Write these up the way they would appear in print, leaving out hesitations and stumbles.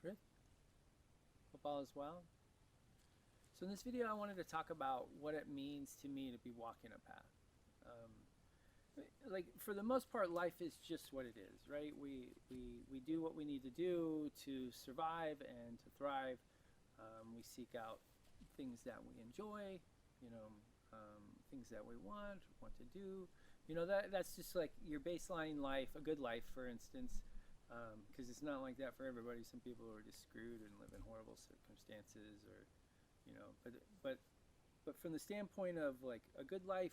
Chris, hope all is well. So in this video, I wanted to talk about what it means to me to be walking a path. Um, like for the most part, life is just what it is, right? We do what we need to do to survive and to thrive. We seek out things that we enjoy, you know, things that we want to do. That's just like your baseline life, a good life, for instance. Because it's not like that for everybody. Some people are just screwed and live in horrible circumstances, or you know. But from the standpoint of like a good life,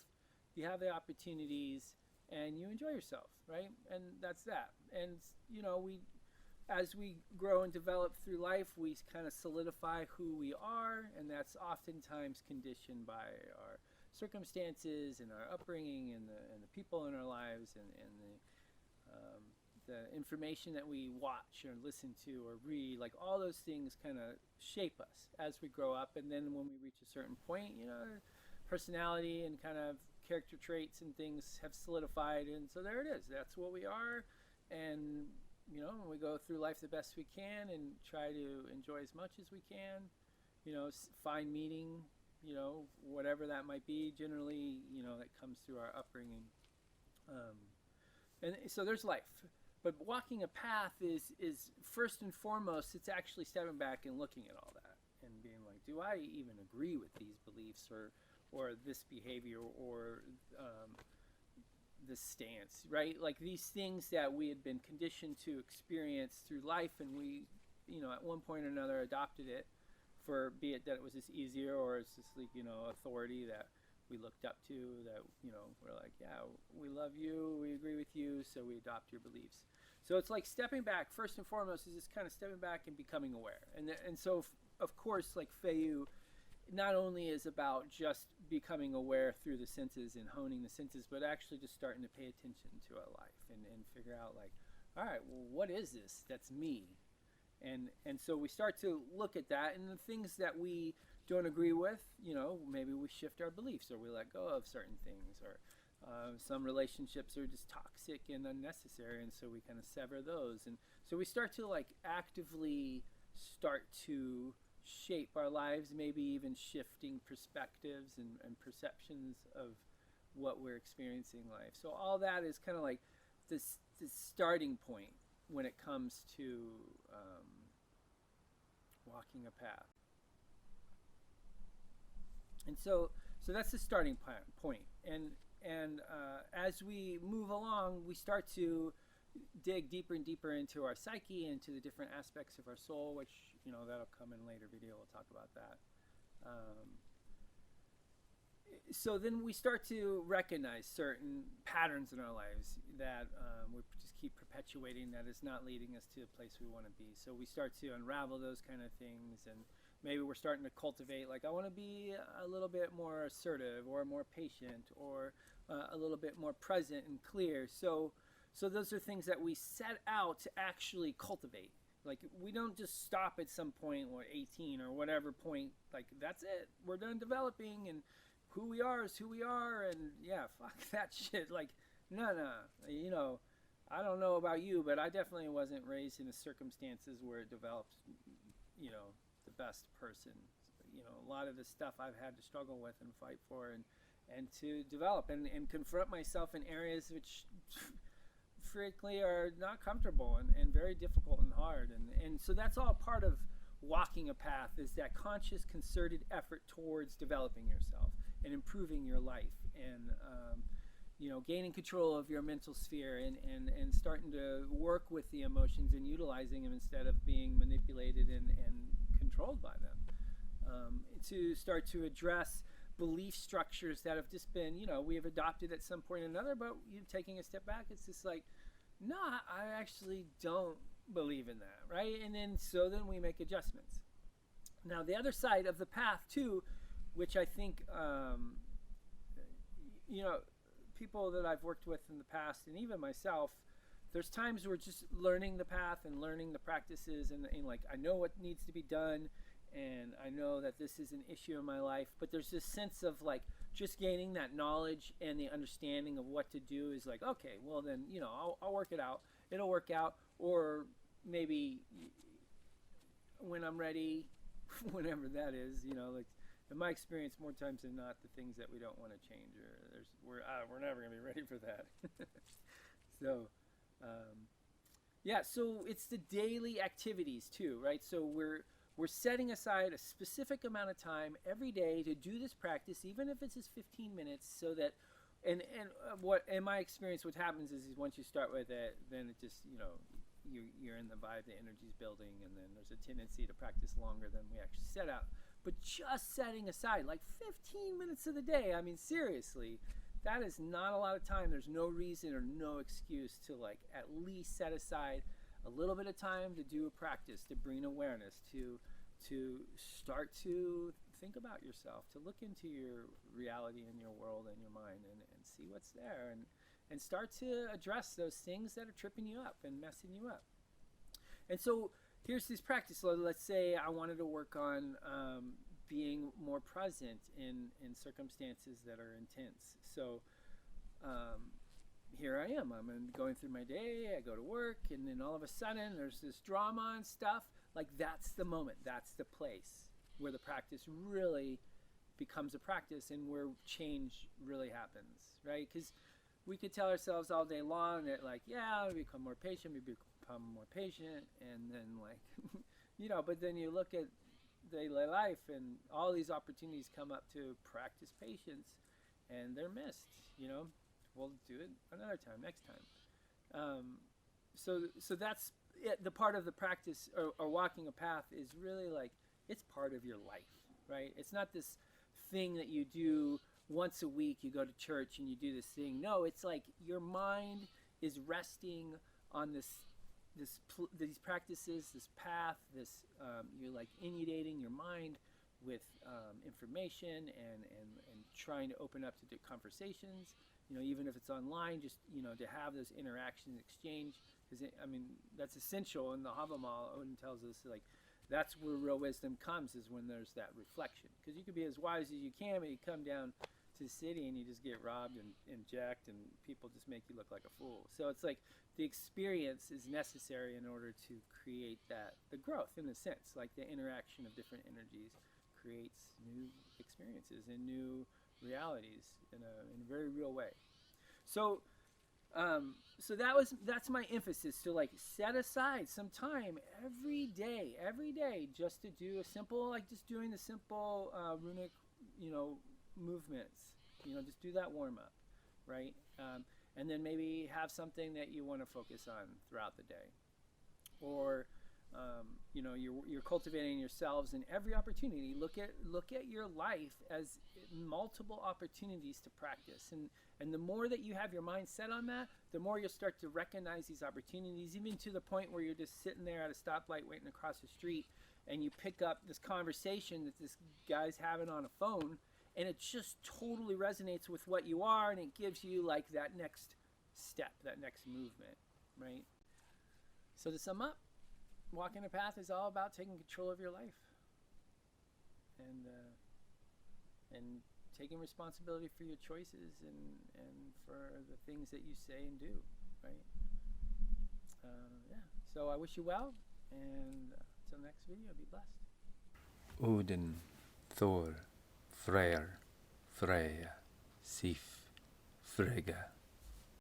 you have the opportunities and you enjoy yourself, right? And that's that. And we as we grow and develop through life, we kind of solidify who we are, and that's oftentimes conditioned by our circumstances and our upbringing and the people in our lives and the information that we watch or listen to or read. Like all those things kind of shape us as we grow up, and then when we reach a certain point, personality and kind of character traits and things have solidified, and so there it is. That's what we are, and we go through life the best we can and try to enjoy as much as we can. Find meaning. Whatever that might be. Generally, that comes through our upbringing. And so there's life. But walking a path is first and foremost, it's actually stepping back and looking at all that and being like, do I even agree with these beliefs or this behavior or this stance, right? Like these things that we had been conditioned to experience through life, and we, at one point or another adopted it, for be it that it was just easier or it's just like, authority that we looked up to, that, we're like, yeah, we love you, we agree with you, so we adopt your beliefs. So it's like stepping back, first and foremost, is just kind of stepping back and becoming aware. And so, of course, like Feiyu not only is about just becoming aware through the senses and honing the senses, but actually just starting to pay attention to our life and figure out like, all right, well, what is this that's me? And so we start to look at that, and the things that we don't agree with, maybe we shift our beliefs or we let go of certain things, or some relationships are just toxic and unnecessary, and so we kind of sever those. And so we start to like actively start to shape our lives, maybe even shifting perspectives and perceptions of what we're experiencing in life. So all that is kind of like this starting point when it comes to walking a path. And so that's the starting point. And as we move along, we start to dig deeper and deeper into our psyche, into the different aspects of our soul, which, that'll come in a later video. We'll talk about that. So then we start to recognize certain patterns in our lives that we just keep perpetuating, that is not leading us to the place we want to be. So we start to unravel those kind of things, and maybe we're starting to cultivate, like, I want to be a little bit more assertive or more patient or a little bit more present and clear. So those are things that we set out to actually cultivate. Like, we don't just stop at some point, or 18 or whatever point, like, that's it, we're done developing, and who we are is who we are, and yeah, fuck that shit. Like, no. I don't know about you, but I definitely wasn't raised in the circumstances where it developed, the best person. A lot of the stuff I've had to struggle with and fight for and to develop and confront myself in areas which frankly are not comfortable and very difficult and hard. And so that's all part of walking a path, is that conscious, concerted effort towards developing yourself and improving your life, and gaining control of your mental sphere and starting to work with the emotions and utilizing them instead of being manipulated and controlled by them. To start to address belief structures that have just been, we have adopted at some point or another, but you taking a step back, it's just like, no, I actually don't believe in that, right? And then we make adjustments. Now, the other side of the path too, which I think people that I've worked with in the past, and even myself, there's times where just learning the path and learning the practices, and like, I know what needs to be done, and I know that this is an issue in my life, but there's this sense of like just gaining that knowledge and the understanding of what to do is like, okay, well then, I'll work it out, it'll work out. Or maybe when I'm ready, whenever that is, like in my experience, more times than not, the things that we don't want to change we're never going to be ready for that. So, yeah, so it's the daily activities too, right? So we're setting aside a specific amount of time every day to do this practice, even if it's just 15 minutes, so that, and what in my experience, what happens is once you start with it, then it just, you're in the vibe, the energy's building, and then there's a tendency to practice longer than we actually set out. But just setting aside like 15 minutes of the day, I mean, seriously, that is not a lot of time. There's no reason or no excuse to like at least set aside a little bit of time to do a practice, to bring awareness, to start to think about yourself, to look into your reality and your world and your mind, and see what's there, and start to address those things that are tripping you up and messing you up. And so here's this practice. Let's say I wanted to work on being more present in circumstances that are intense. So here I am. I'm going through my day. I go to work, and then all of a sudden there's this drama and stuff. Like, that's the moment. That's the place where the practice really becomes a practice and where change really happens, right? Because we could tell ourselves all day long that, like, yeah, we become more patient, and then, like, but then you look at daily life and all these opportunities come up to practice patience, and they're missed, We'll do it another time, next time. So that's it. The part of the practice or walking a path is really like, it's part of your life, right? It's not this thing that you do once a week. You go to church and you do this thing. No, it's like your mind is resting on these practices, this path, you're like inundating your mind with information and trying to open up to conversations, even if it's online, just, to have those interactions, exchange, because that's essential. In the Havamal, Odin tells us, like, that's where real wisdom comes, is when there's that reflection. Because you could be as wise as you can, but you come down to the city and you just get robbed and jacked, and people just make you look like a fool. So it's like the experience is necessary in order to create the growth, in a sense. Like, the interaction of different energies creates new experiences and new realities in a very real way. So that's my emphasis, to like set aside some time every day just to do a simple, like just doing the simple runic movements, just do that warm up, right? And then maybe have something that you want to focus on throughout the day, or you're cultivating yourselves in every opportunity. Look at your life as multiple opportunities to practice, and the more that you have your mind set on that, the more you'll start to recognize these opportunities, even to the point where you're just sitting there at a stoplight waiting across the street, and you pick up this conversation that this guy's having on a phone, and it just totally resonates with what you are, and it gives you like that next step, that next movement, right? So to sum up, walking a path is all about taking control of your life, and taking responsibility for your choices and for the things that you say and do, right? Yeah. So I wish you well, and until next video, be blessed. Odin, Thor, Freyr, Freya, Sif, Frigga.